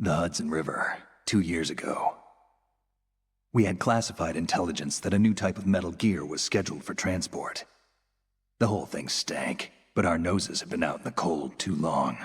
The Hudson River, 2 years ago. We had classified intelligence that a new type of metal gear was scheduled for transport. The whole thing stank, but our noses had been out in the cold too long.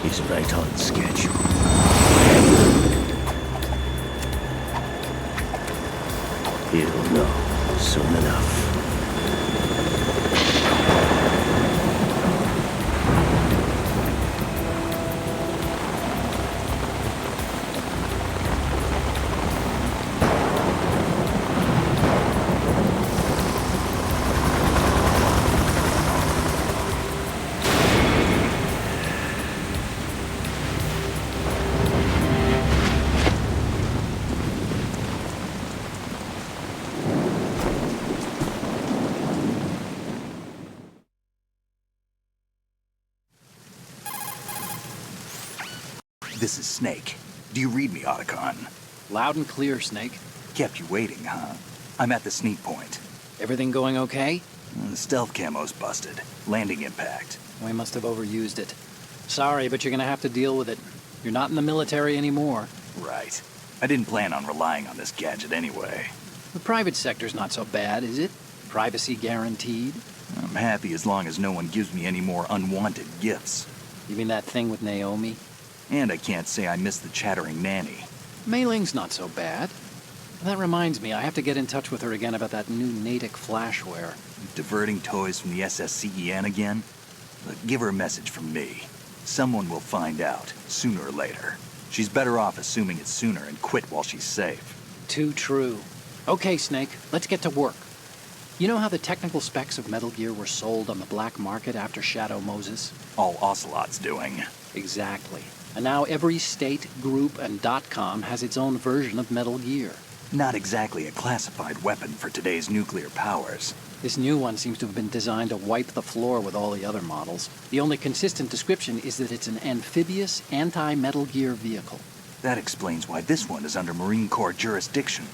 He's right on schedule. He'll know soon enough. This is Snake. Do you read me, Otacon? Loud and clear, Snake. Kept you waiting, huh? I'm at the sneak point. Everything going okay? The stealth camo's busted. Landing impact. We must have overused it. Sorry, but you're gonna have to deal with it. You're not in the military anymore. Right. I didn't plan on relying on this gadget anyway. The private sector's not so bad, is it? Privacy guaranteed? I'm happy as long as no one gives me any more unwanted gifts. You mean that thing with Naomi? And I can't say I miss the chattering nanny. Mei Ling's not so bad. That reminds me, I have to get in touch with her again about that new Natick flashware. Diverting toys from the SSCEN again? But give her a message from me. Someone will find out, sooner or later. She's better off assuming it sooner and quit while she's safe. Too true. Okay, Snake, let's get to work. You know how the technical specs of Metal Gear were sold on the black market after Shadow Moses? All Ocelot's doing. Exactly. And now every state, group, and .com has its own version of Metal Gear. Not exactly a classified weapon for today's nuclear powers. This new one seems to have been designed to wipe the floor with all the other models. The only consistent description is that it's an amphibious, anti-Metal Gear vehicle. That explains why this one is under Marine Corps jurisdiction.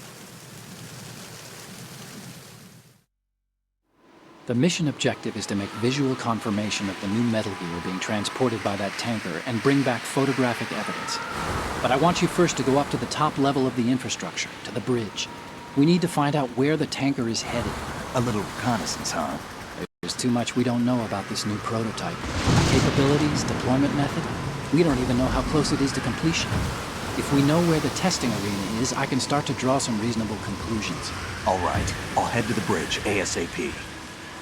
The mission objective is to make visual confirmation of the new Metal Gear being transported by that tanker and bring back photographic evidence. But I want you first to go up to the top level of the infrastructure, to the bridge. We need to find out where the tanker is headed. A little reconnaissance, huh? There's too much we don't know about this new prototype. Capabilities, deployment method. We don't even know how close it is to completion. If we know where the testing arena is, I can start to draw some reasonable conclusions. All right, I'll head to the bridge ASAP.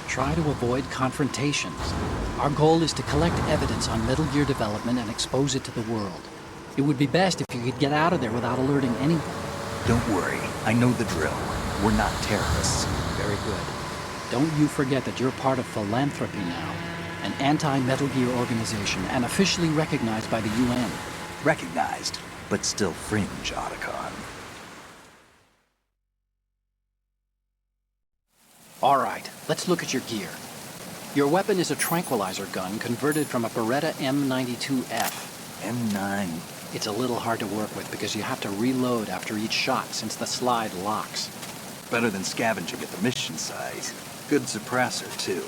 Try to avoid confrontations. Our goal is to collect evidence on Metal Gear development and expose it to the world. It would be best if you could get out of there without alerting anyone. Don't worry, I know the drill. We're not terrorists. Very good. Don't you forget that you're part of Philanthropy now, an anti-Metal Gear organization and officially recognized by the UN. Recognized, but still fringe, Otacon. All right, let's look at your gear. Your weapon is a tranquilizer gun converted from a Beretta M92F. M9. It's a little hard to work with because you have to reload after each shot since the slide locks. Better than scavenging at the mission site. Good suppressor, too.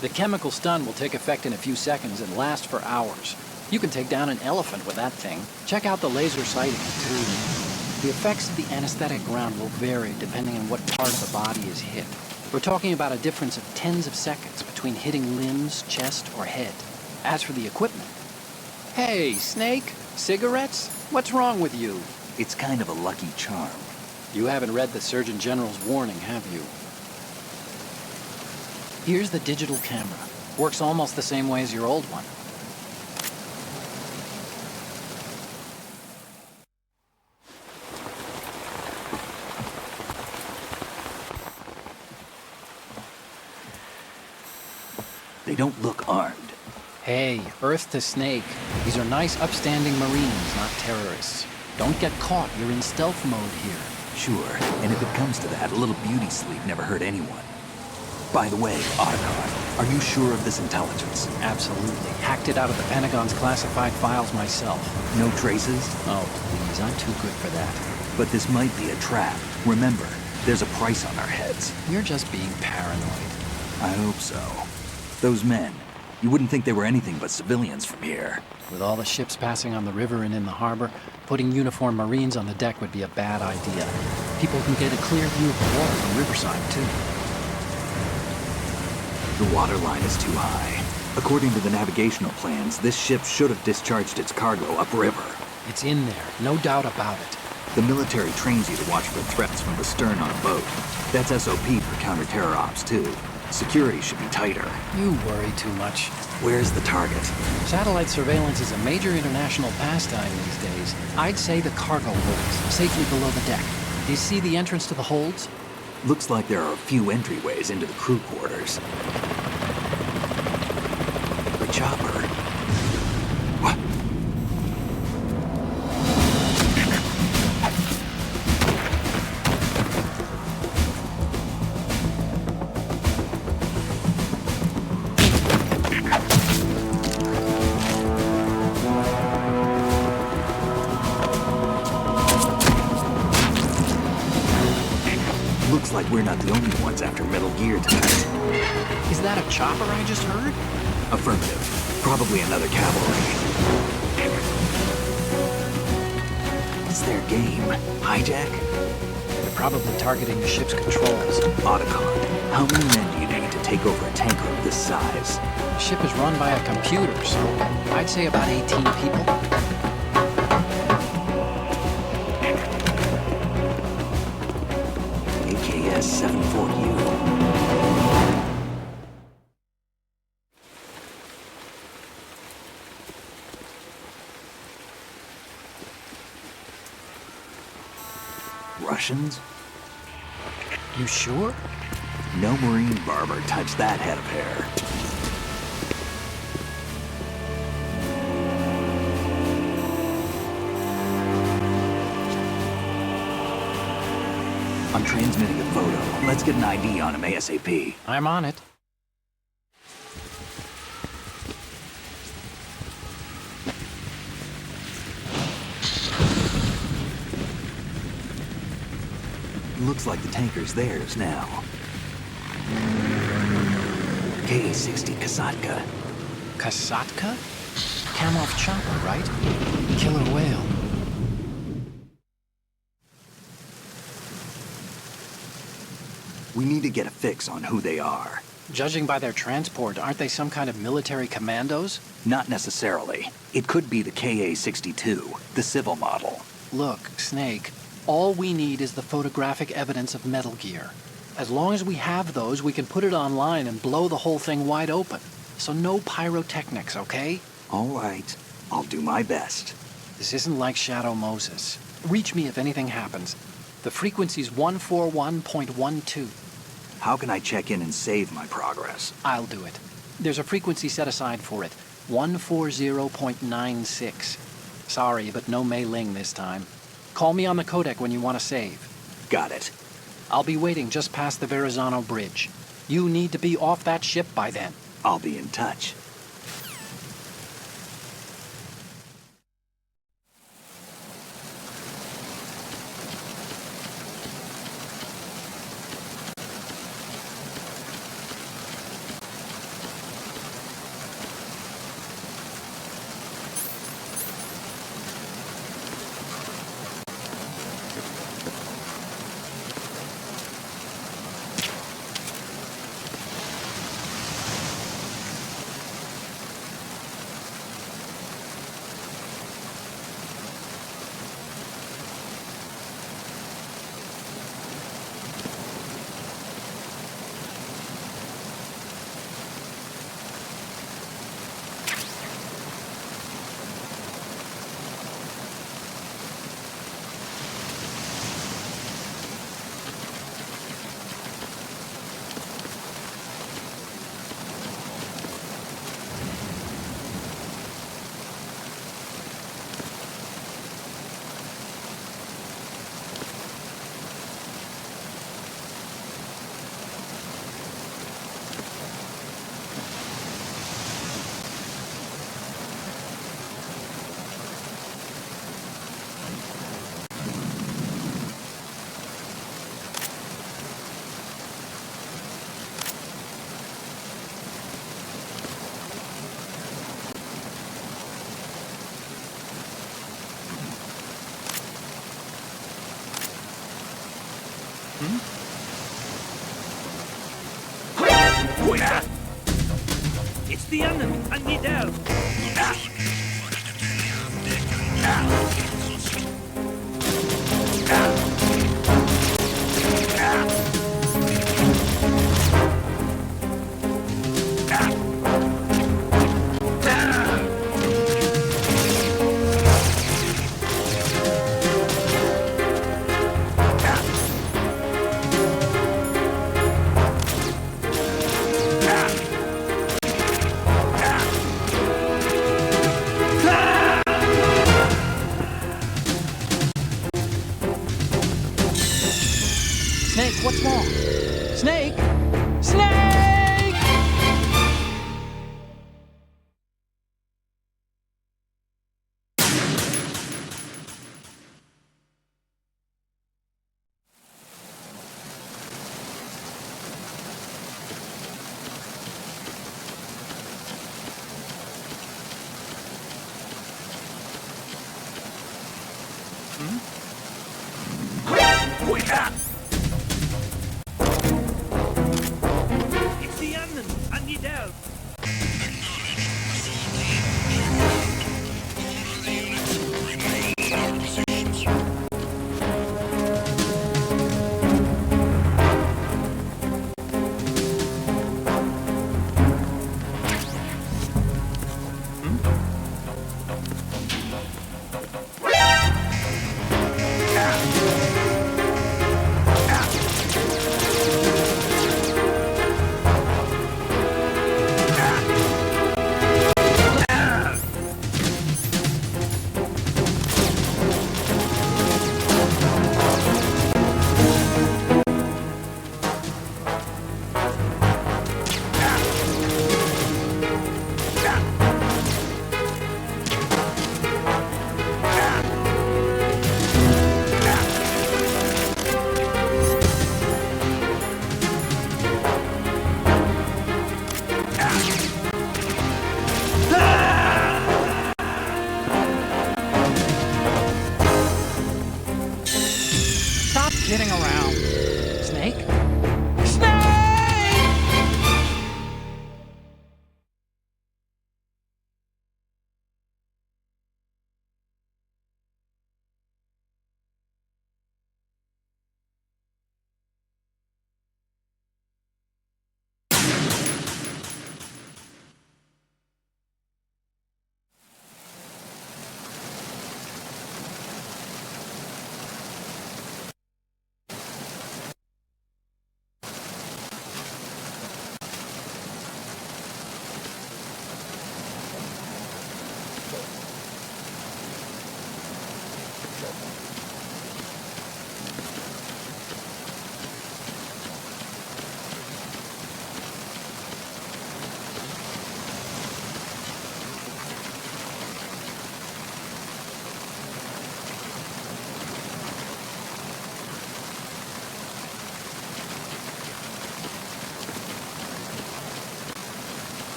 The chemical stun will take effect in a few seconds and last for hours. You can take down an elephant with that thing. Check out the laser sighting, too. The effects of the anesthetic round will vary depending on what part of the body is hit. We're talking about a difference of tens of seconds between hitting limbs, chest, or head. As for the equipment... Hey, Snake! Cigarettes? What's wrong with you? It's kind of a lucky charm. You haven't read the Surgeon General's warning, have you? Here's the digital camera. Works almost the same way as your old one. They don't look armed. Hey, Earth to Snake. These are nice, upstanding Marines, not terrorists. Don't get caught. You're in stealth mode here. Sure, and if it comes to that, a little beauty sleep never hurt anyone. By the way, Otacon, are you sure of this intelligence? Absolutely. Hacked it out of the Pentagon's classified files myself. No traces? Oh, please, I'm too good for that. But this might be a trap. Remember, there's a price on our heads. You're just being paranoid. I hope so. Those men, you wouldn't think they were anything but civilians from here. With all the ships passing on the river and in the harbor, putting uniformed Marines on the deck would be a bad idea. People can get a clear view of the water from Riverside, too. The water line is too high. According to the navigational plans, this ship should have discharged its cargo upriver. It's in there, no doubt about it. The military trains you to watch for threats from the stern on a boat. That's SOP for counter-terror ops, too. Security should be tighter. You worry too much. Where's the target? Satellite surveillance is a major international pastime these days. I'd say the cargo holds, safely below the deck. Do you see the entrance to the holds? Looks like there are a few entryways into the crew quarters. The chopper. What? Looks like we're not the only ones after Metal Gear tonight. Is that a chopper I just heard? Affirmative. Probably another cavalry. What's their game? Hijack? They're probably targeting the ship's controls. Otacon, how many men do you need to take over a tanker of this size? The ship is run by a computer, so I'd say about 18 people. AKS 74U. Russians? You sure? No marine barber touched that head of hair. I'm transmitting a photo. Let's get an ID on him ASAP. I'm on it. Looks like the tanker's theirs now. K-60 Kasatka. Kasatka? Kamov chopper, right? Killer whale. We need to get a fix on who they are. Judging by their transport, aren't they some kind of military commandos? Not necessarily. It could be the KA-62, the civil model. Look, Snake, all we need is the photographic evidence of Metal Gear. As long as we have those, we can put it online and blow the whole thing wide open. So no pyrotechnics, okay? All right. I'll do my best. This isn't like Shadow Moses. Reach me if anything happens. The frequency's 141.12. How can I check in and save my progress? I'll do it. There's a frequency set aside for it. 140.96. Sorry, but no Mei Ling this time. Call me on the codec when you want to save. Got it. I'll be waiting just past the Verrazano Bridge. You need to be off that ship by then. I'll be in touch. It's the enemy, and me there. Snake, what's wrong? Snake! Snake!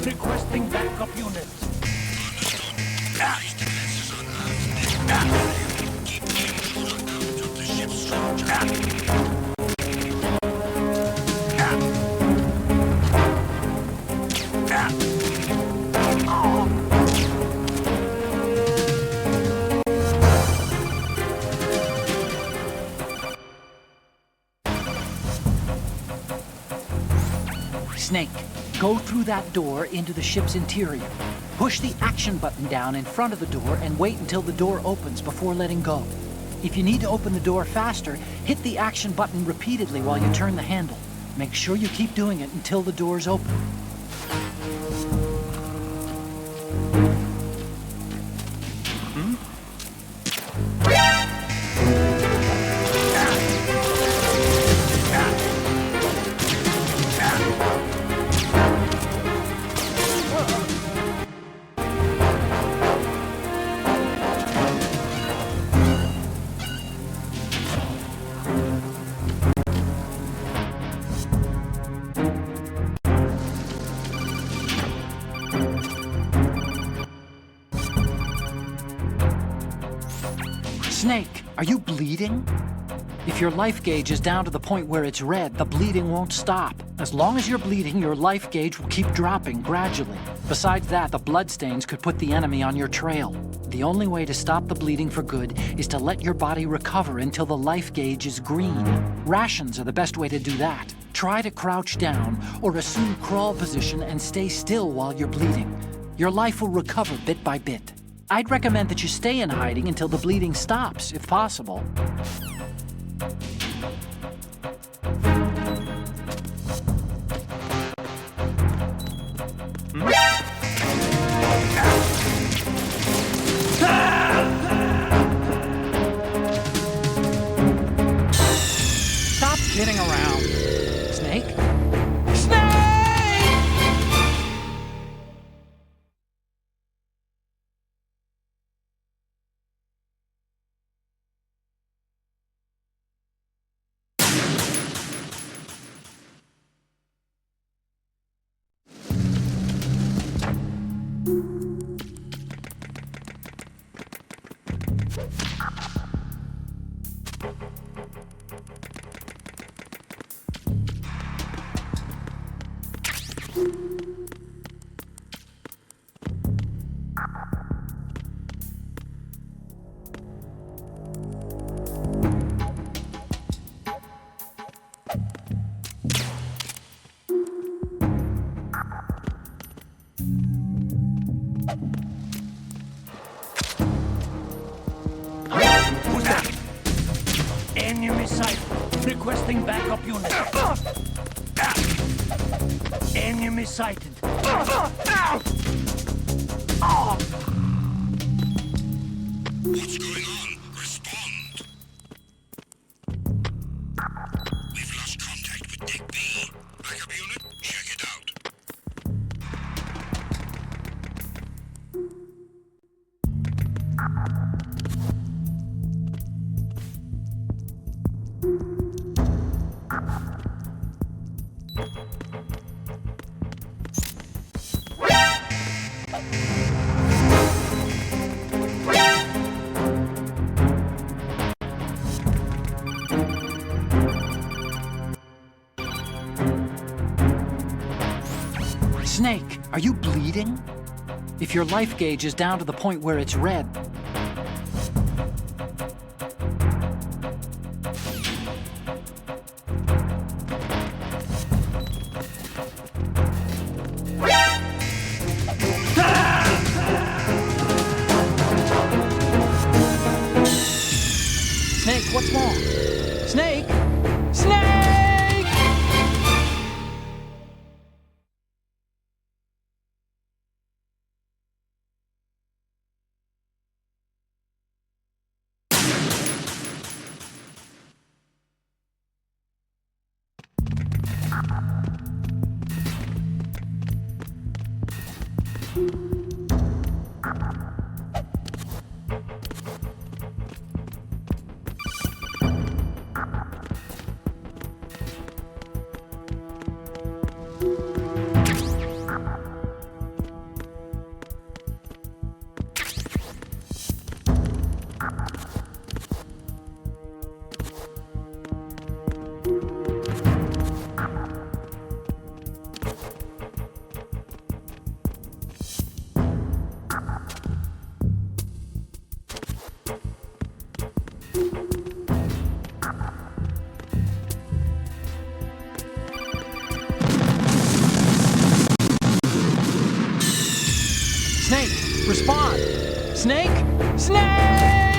Requesting backup units. Snake, go through that door into the ship's interior. Push the action button down in front of the door and wait until the door opens before letting go. If you need to open the door faster, hit the action button repeatedly while you turn the handle. Make sure you keep doing it until the door's open. Snake, are you bleeding? If your life gauge is down to the point where it's red, the bleeding won't stop. As long as you're bleeding, your life gauge will keep dropping gradually. Besides that, the bloodstains could put the enemy on your trail. The only way to stop the bleeding for good is to let your body recover until the life gauge is green. Rations are the best way to do that. Try to crouch down or assume crawl position and stay still while you're bleeding. Your life will recover bit by bit. I'd recommend that you stay in hiding until the bleeding stops, if possible. Stop kidding around. Snake? Who's that? Enemy sight. Requesting backup units. Enemy sighted. What's going on? Respond. We've lost contact with Deck B. Backup unit, check it out. Snake, are you bleeding? If your life gauge is down to the point where it's red, Snake, what's wrong? Snake? Snake! Snake, respond! Snake? Snake!